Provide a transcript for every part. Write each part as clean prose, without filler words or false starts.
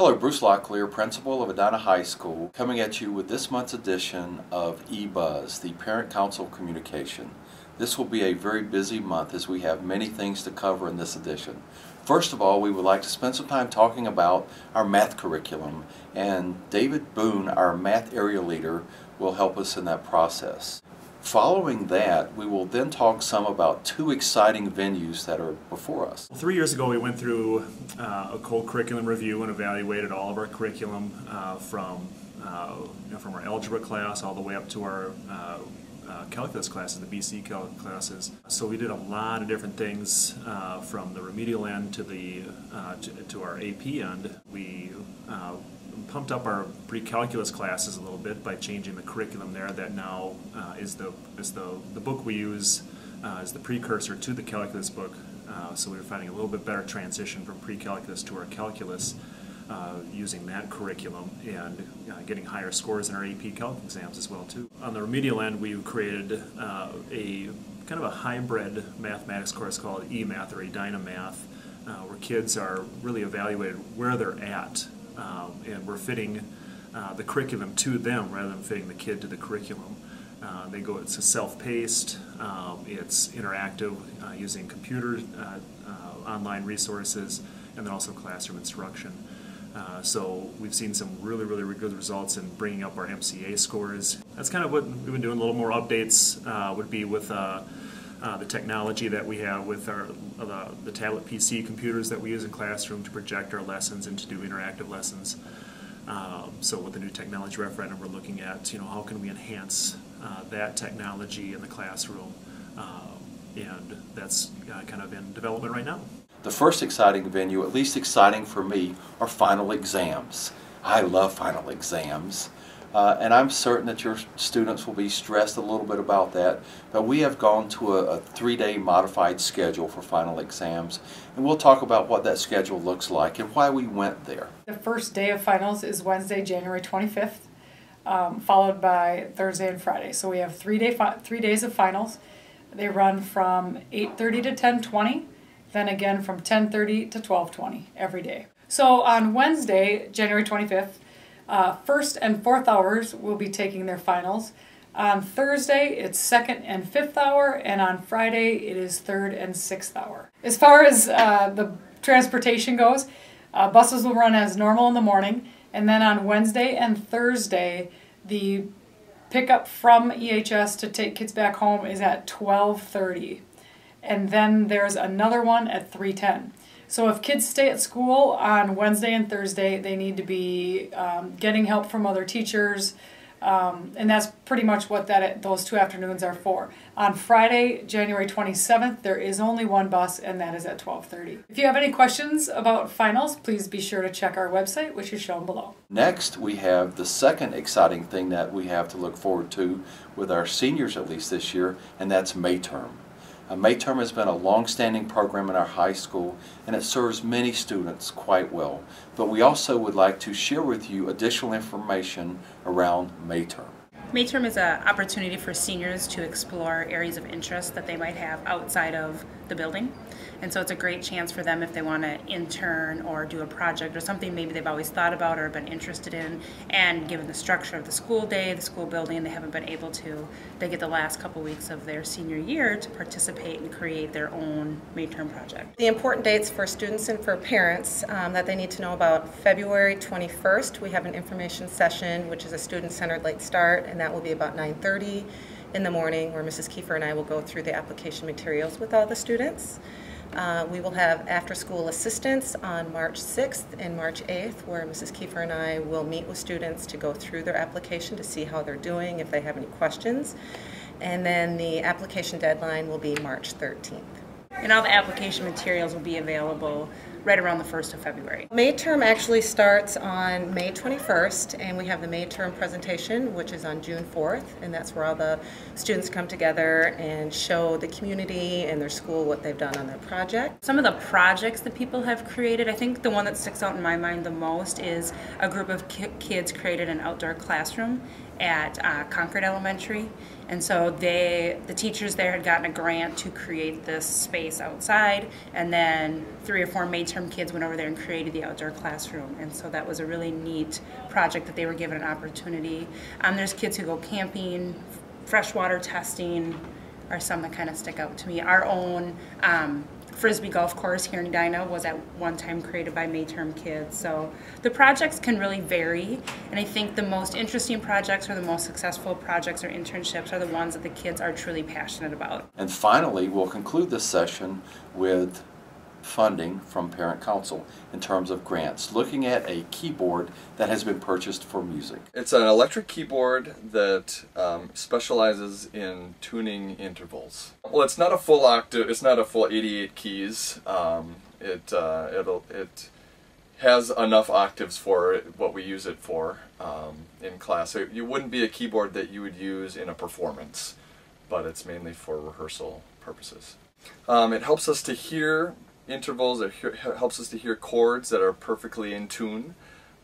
Hello, Bruce Locklear, Principal of Edina High School, coming at you with this month's edition of eBuzz, the Parent Council Communication. This will be a very busy month as we have many things to cover in this edition. First of all, we would like to spend some time talking about our math curriculum, and David Boone, our math area leader, will help us in that process. Following that, we will then talk some about two exciting venues that are before us. 3 years ago, we went through a cold curriculum review and evaluated all of our curriculum from our algebra class all the way up to our calculus classes, the BC calculus classes. So we did a lot of different things from the remedial end to the to our AP end. We pumped up our pre-calculus classes a little bit by changing the curriculum there. That now is the book we use as the precursor to the calculus book. So we were finding a little bit better transition from pre-calculus to our calculus using that curriculum and getting higher scores in our AP Calc exams as well too. On the remedial end, we created a kind of a hybrid mathematics course called eMath or Edina Math, where kids are really evaluated where they're at. And we're fitting the curriculum to them rather than fitting the kid to the curriculum. It's a self-paced, it's interactive using computer, online resources, and then also classroom instruction. So we've seen some really good results in bringing up our MCA scores. That's kind of what we've been doing. A little more updates would be with the technology that we have with the tablet PC computers that we use in classroom to project our lessons and to do interactive lessons. So with the new technology referendum, we're looking at how can we enhance that technology in the classroom, and that's kind of in development right now. The first exciting venue, at least exciting for me, are final exams. I love final exams. And I'm certain that your students will be stressed a little bit about that, but we have gone to a 3-day modified schedule for final exams, and we'll talk about what that schedule looks like and why we went there. The first day of finals is Wednesday, January 25th, followed by Thursday and Friday. So we have 3 days of finals. They run from 8:30 to 10:20, then again from 10:30 to 12:20 every day. So on Wednesday, January 25th, first and fourth hours will be taking their finals. On Thursday, it's second and fifth hour, and on Friday, it is third and sixth hour. As far as the transportation goes, buses will run as normal in the morning, and then on Wednesday and Thursday, the pickup from EHS to take kids back home is at 12:30, and then there's another one at 3:10. So if kids stay at school on Wednesday and Thursday, they need to be getting help from other teachers, and that's pretty much what those 2 afternoons are for. On Friday, January 27th, there is only one bus, and that is at 12:30. If you have any questions about finals, please be sure to check our website, which is shown below. Next, we have the second exciting thing that we have to look forward to with our seniors, at least this year, and that's MayTerm. MayTerm has been a long-standing program in our high school, and it serves many students quite well. But we also would like to share with you additional information around MayTerm. MayTerm is an opportunity for seniors to explore areas of interest that they might have outside of the building. And so it's a great chance for them if they want to intern or do a project or something maybe they've always thought about or been interested in, and given the structure of the school day, the school building, they haven't been able to. They get the last couple weeks of their senior year to participate and create their own MayTerm project. The important dates for students and for parents that they need to know about: February 21st, we have an information session, which is a student-centered late start, and that will be about 9:30 in the morning, where Mrs. Kiefer and I will go through the application materials with all the students. We will have after-school assistance on March 6th and March 8th, where Mrs. Kiefer and I will meet with students to go through their application to see how they're doing, if they have any questions. And then the application deadline will be March 13th. And all the application materials will be available right around the 1st of February. MayTerm actually starts on May 21st, and we have the MayTerm presentation, which is on June 4th, and that's where all the students come together and show the community and their school what they've done on their project. Some of the projects that people have created, I think the one that sticks out in my mind the most is a group of kids created an outdoor classroom, at Concord Elementary. And so the teachers there had gotten a grant to create this space outside, and then 3 or 4 MayTerm kids went over there and created the outdoor classroom. And so that was a really neat project that they were given an opportunity. There's kids who go camping, freshwater testing are some that kind of stick out to me. Our own Frisbee golf course here in Edina was at one time created by MayTerm kids. So the projects can really vary, and I think the most interesting projects or the most successful projects or internships are the ones that the kids are truly passionate about. And finally, we'll conclude this session with funding from Parent Council in terms of grants, looking at a keyboard that has been purchased for music. It's an electric keyboard that specializes in tuning intervals. Well, it's not a full octave, it's not a full 88 keys. It has enough octaves for what we use it for in class. So it wouldn't be a keyboard that you would use in a performance, but it's mainly for rehearsal purposes. It helps us to hear intervals, it helps us to hear chords that are perfectly in tune,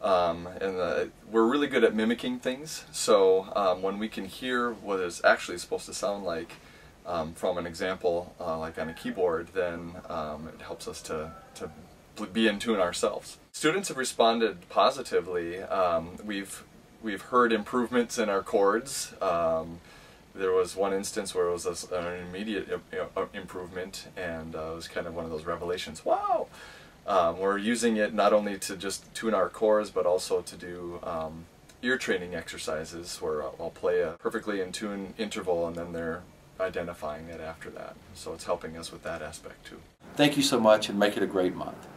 and we're really good at mimicking things, so when we can hear what it's actually supposed to sound like from an example like on a keyboard, then it helps us to be in tune ourselves. Students have responded positively. We've heard improvements in our chords. There was one instance where it was an immediate improvement, and it was kind of one of those revelations. Wow! We're using it not only to just tune our chords, but also to do ear training exercises where I'll play a perfectly in tune interval and then they're identifying it after that. So it's helping us with that aspect too. Thank you so much, and make it a great month.